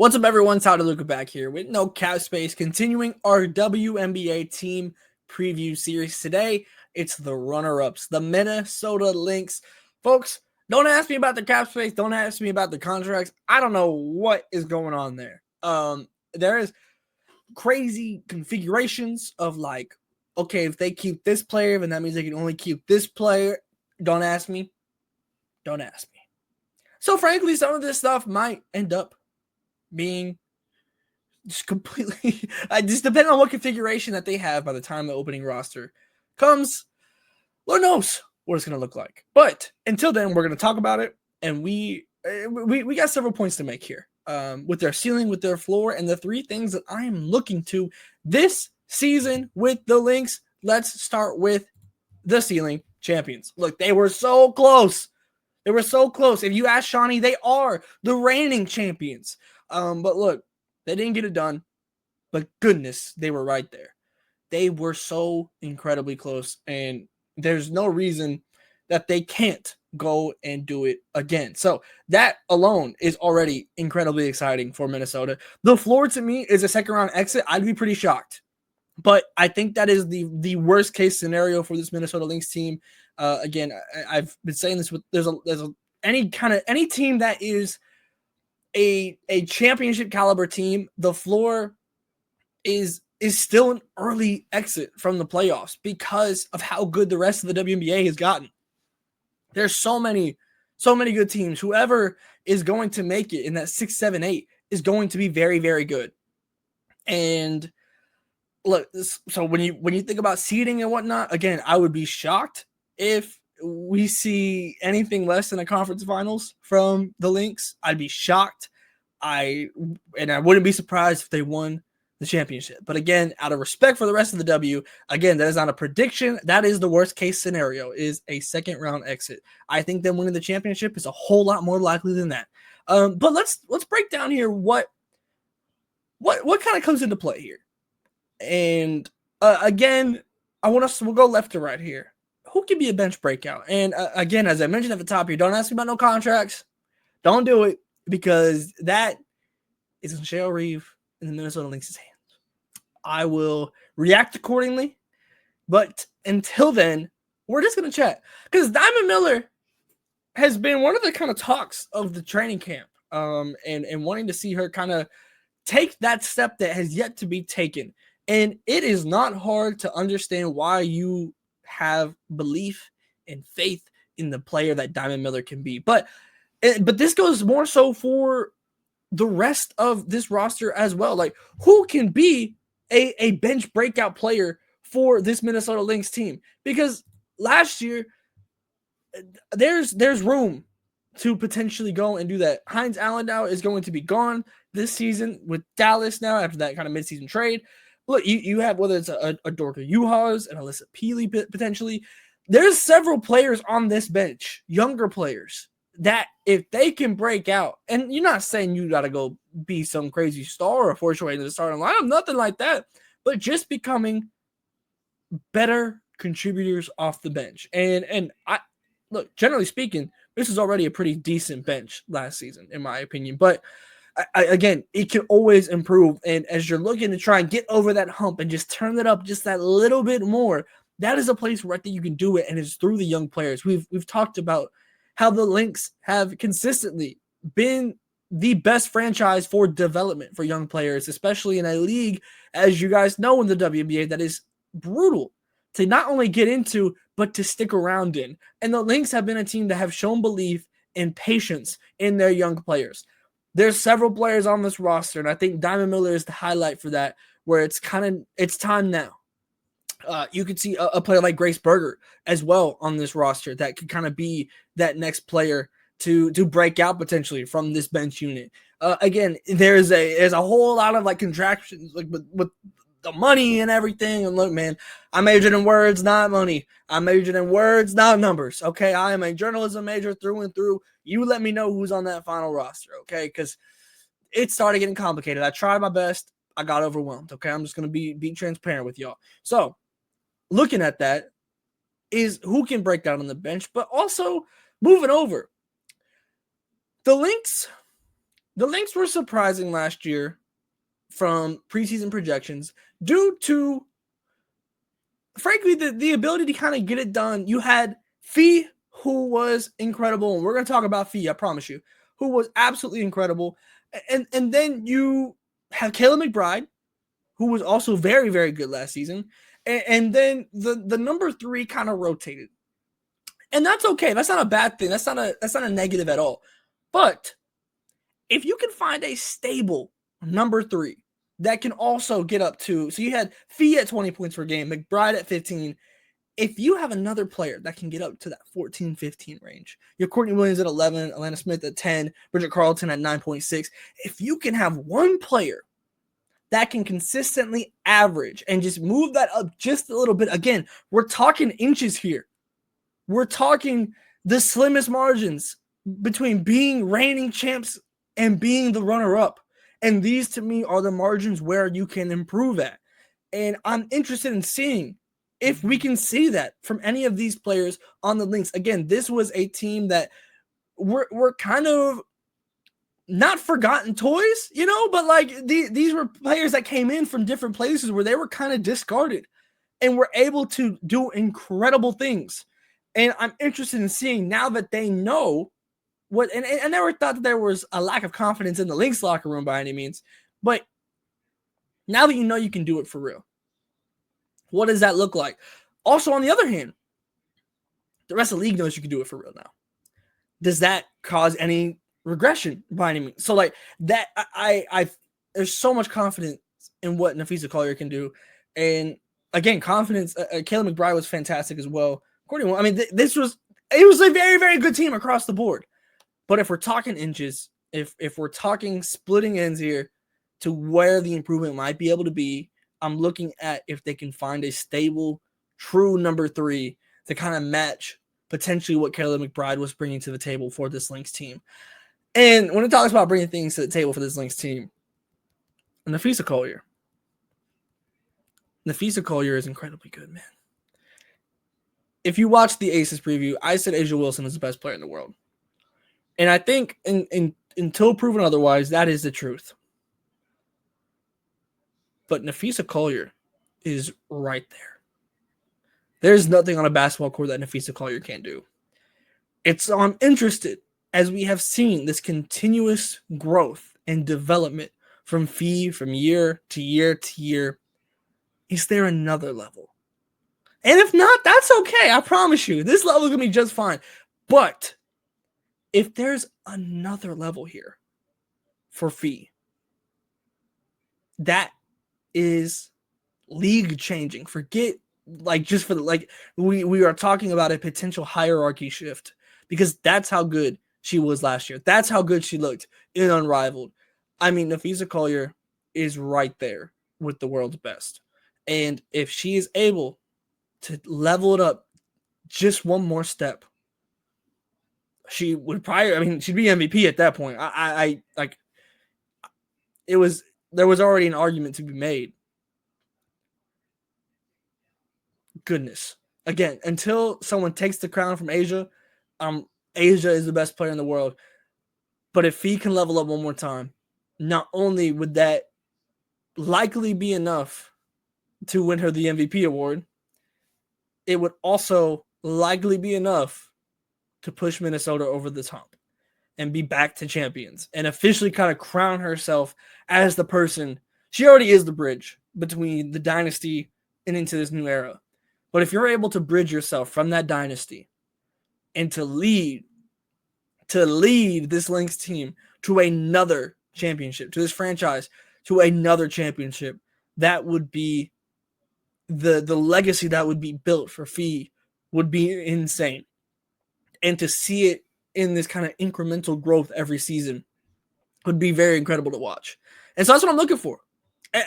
What's up, everyone? Tyler Luca back here with no cap space, continuing our WNBA team preview series. Today, it's the runner-ups, the Minnesota Lynx. Folks, don't ask me about the cap space. Don't ask me about the contracts. I don't know what is going on there. There is crazy configurations of like, okay, if they keep this player, then that means they can only keep this player. Don't ask me. Don't ask me. So, frankly, some of this stuff might end up being just completely just depending on what configuration that they have by the time the opening roster comes. Lord knows what it's going to look like. But until then, we're going to talk about it, and we got several points to make here with their ceiling, with their floor, and the three things that I am looking to this season with the Lynx. Let's start with the ceiling champions. Look, they were so close. They were so close. If you ask Shawnee, they are the reigning champions. But look, they didn't get it done. But goodness, they were right there. They were so incredibly close. And there's no reason that they can't go and do it again. So that alone is already incredibly exciting for Minnesota. The floor to me is a second round exit. I'd be pretty shocked. But I think that is the worst case scenario for this Minnesota Lynx team. Again, I've been saying this with any team that is a championship caliber team, the floor is still an early exit from the playoffs because of how good the rest of the WNBA has gotten. There's so many good teams. Whoever is going to make it in that 6, 7, 8 is going to be very, very good. And look, so when you think about seeding and whatnot, again, I would be shocked if we see anything less than a conference finals from the Lynx. I'd be shocked. I wouldn't be surprised if they won the championship. But again, out of respect for the rest of the W, again, that is not a prediction. That is the worst case scenario, is a second round exit. I think them winning the championship is a whole lot more likely than that. But let's break down here what kind of comes into play here. And again, we'll go left to right here. Who can be a bench breakout? And again, as I mentioned at the top here, don't ask me about no contracts. Don't do it, because that is Michelle Reeve in the Minnesota Lynx's hands. I will react accordingly. But until then, we're just going to chat. Because Diamond Miller has been one of the kind of talks of the training camp, and wanting to see her kind of take that step that has yet to be taken. And it is not hard to understand why you have belief and faith in the player that Diamond Miller can be. But this goes more so for the rest of this roster as well. Like, who can be a bench breakout player for this Minnesota Lynx team? Because last year, there's room to potentially go and do that. Hines Allendow is going to be gone this season with Dallas now after that kind of midseason trade. Look, you have, whether it's a Dorka Juhas and Alyssa Peely potentially, there's several players on this bench, younger players, that if they can break out, and you're not saying you got to go be some crazy star or force your way into the starting lineup, nothing like that, but just becoming better contributors off the bench. And I look, generally speaking, this is already a pretty decent bench last season, in my opinion, but again, it can always improve. And as you're looking to try and get over that hump and just turn it up just that little bit more, that is a place where I think you can do it, and it's through the young players. We've talked about how the Lynx have consistently been the best franchise for development for young players, especially in a league, as you guys know, in the WNBA, that is brutal to not only get into, but to stick around in. And the Lynx have been a team that have shown belief and patience in their young players. There's several players on this roster, and I think Diamond Miller is the highlight for that, where it's time now. You could see a player like Grace Berger as well on this roster that could kind of be that next player to break out potentially from this bench unit. Again, there's a whole lot of like contractions, like with the money and everything. And look, man, I majored in words, not money. I majored in words, not numbers. Okay, I am a journalism major through and through. You let me know who's on that final roster, okay? Because it started getting complicated. I tried my best. I got overwhelmed, okay? I'm just going to be transparent with y'all. So, looking at that is who can break down on the bench, but also moving over. The Lynx The Lynx were surprising last year from preseason projections due to, frankly, the ability to kind of get it done. You had Fee, who was incredible, and we're going to talk about Fee, I promise you, who was absolutely incredible. And then you have Kayla McBride, who was also very, very good last season. And then the number 3 kind of rotated. And that's okay. That's not a bad thing. That's not a negative at all. But if you can find a stable number 3 that can also get up to, so you had Fee at 20 points per game, McBride at 15. If you have another player that can get up to that 14, 15 range, your Courtney Williams at 11, Alana Smith at 10, Bridget Carlton at 9.6. If you can have one player that can consistently average and just move that up just a little bit, again, we're talking inches here. We're talking the slimmest margins between being reigning champs and being the runner-up. And these, to me, are the margins where you can improve at. And I'm interested in seeing if we can see that from any of these players on the Lynx. Again, this was a team that were kind of not forgotten toys, but like these were players that came in from different places where they were kind of discarded and were able to do incredible things. And I'm interested in seeing now that they know what, and I never thought that there was a lack of confidence in the Lynx locker room by any means, but now that you know you can do it for real, what does that look like? Also, on the other hand, the rest of the league knows you can do it for real now. Does that cause any regression by any means? So like that, I there's so much confidence in what Napheesa Collier can do. And again, confidence, Kayla McBride was fantastic as well. Courtney, I mean, it was a very, very good team across the board. But if we're talking inches, if we're talking splitting ends here to where the improvement might be able to be, I'm looking at if they can find a stable, true number 3 to kind of match potentially what Kayla McBride was bringing to the table for this Lynx team. And when it talks about bringing things to the table for this Lynx team, Napheesa Collier is incredibly good, man. If you watch the Aces preview, I said A'ja Wilson is the best player in the world. And I think until proven otherwise, that is the truth. But Napheesa Collier is right there. There's nothing on a basketball court that Napheesa Collier can't do. I'm interested, as we have seen this continuous growth and development from Fee from year to year to year. Is there another level? And if not, that's okay. I promise you, this level is going to be just fine. But if there's another level here for Fee, that is league changing. Forget just for we are talking about a potential hierarchy shift, because that's how good she was last year. That's how good she looked in Unrivaled. I mean, Napheesa Collier is right there with the world's best. And if she is able to level it up just one more step, she would she'd be MVP at that point. There was already an argument to be made. Goodness. Again, until someone takes the crown from A'ja, A'ja is the best player in the world. But if he can level up one more time, not only would that likely be enough to win her the MVP award, it would also likely be enough to push Minnesota over the top and be back to champions and officially kind of crown herself as the person. She already is the bridge between the dynasty and into this new era. But if you're able to bridge yourself from that dynasty and to lead this Lynx team to another championship, to this franchise, to another championship, that would be the legacy that would be built for Fee would be insane. And to see it in this kind of incremental growth every season would be very incredible to watch. And so that's what I'm looking for.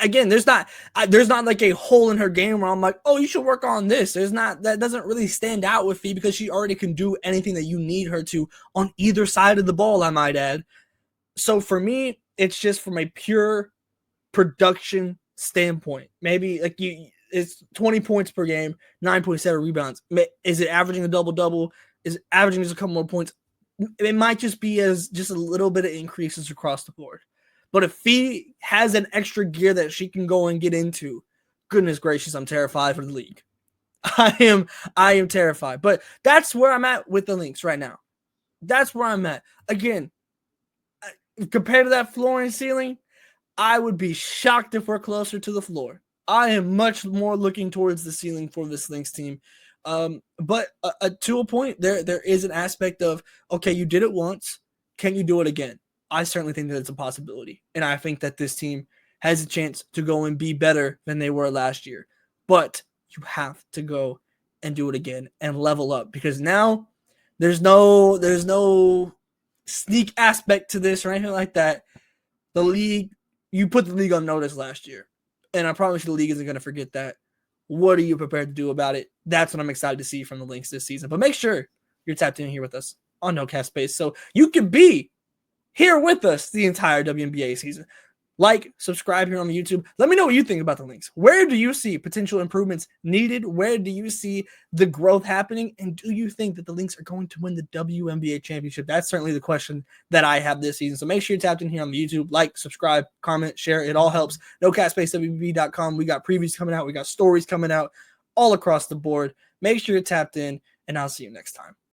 Again, there's not like a hole in her game where I'm like, oh, you should work on this. That doesn't really stand out with Fee, because she already can do anything that you need her to on either side of the ball, I might add. So for me, it's just from a pure production standpoint. Maybe it's 20 points per game, 9.7 rebounds. Is it averaging a double-double? Is it averaging just a couple more points? it might just be as just a little bit of increases across the board. But if Fee has an extra gear that she can go and get into, goodness gracious, I'm terrified for the league. I am terrified. But that's where I'm at with the Lynx right now. That's where I'm at. Again, compared to that floor and ceiling, I would be shocked if we're closer to the floor. I am much more looking towards the ceiling for this Lynx team. But to a point, there is an aspect of, okay, you did it once. Can you do it again? I certainly think that it's a possibility. And I think that this team has a chance to go and be better than they were last year. But you have to go and do it again and level up, because now there's no sneak aspect to this or anything like that. The league, you put the league on notice last year, and I promise you the league isn't going to forget that. What are you prepared to do about it? That's what I'm excited to see from the Lynx this season. But make sure you're tapped in here with us on No Cap Space so you can be here with us the entire WNBA season. Like, subscribe here on YouTube. Let me know what you think about the Lynx. Where do you see potential improvements needed? Where do you see the growth happening? And do you think that the Lynx are going to win the WNBA championship? That's certainly the question that I have this season. So make sure you're tapped in here on the YouTube. Like, subscribe, comment, share. It all helps. NoCapSpaceWB.com. We got previews coming out. We got stories coming out all across the board. Make sure you're tapped in, and I'll see you next time.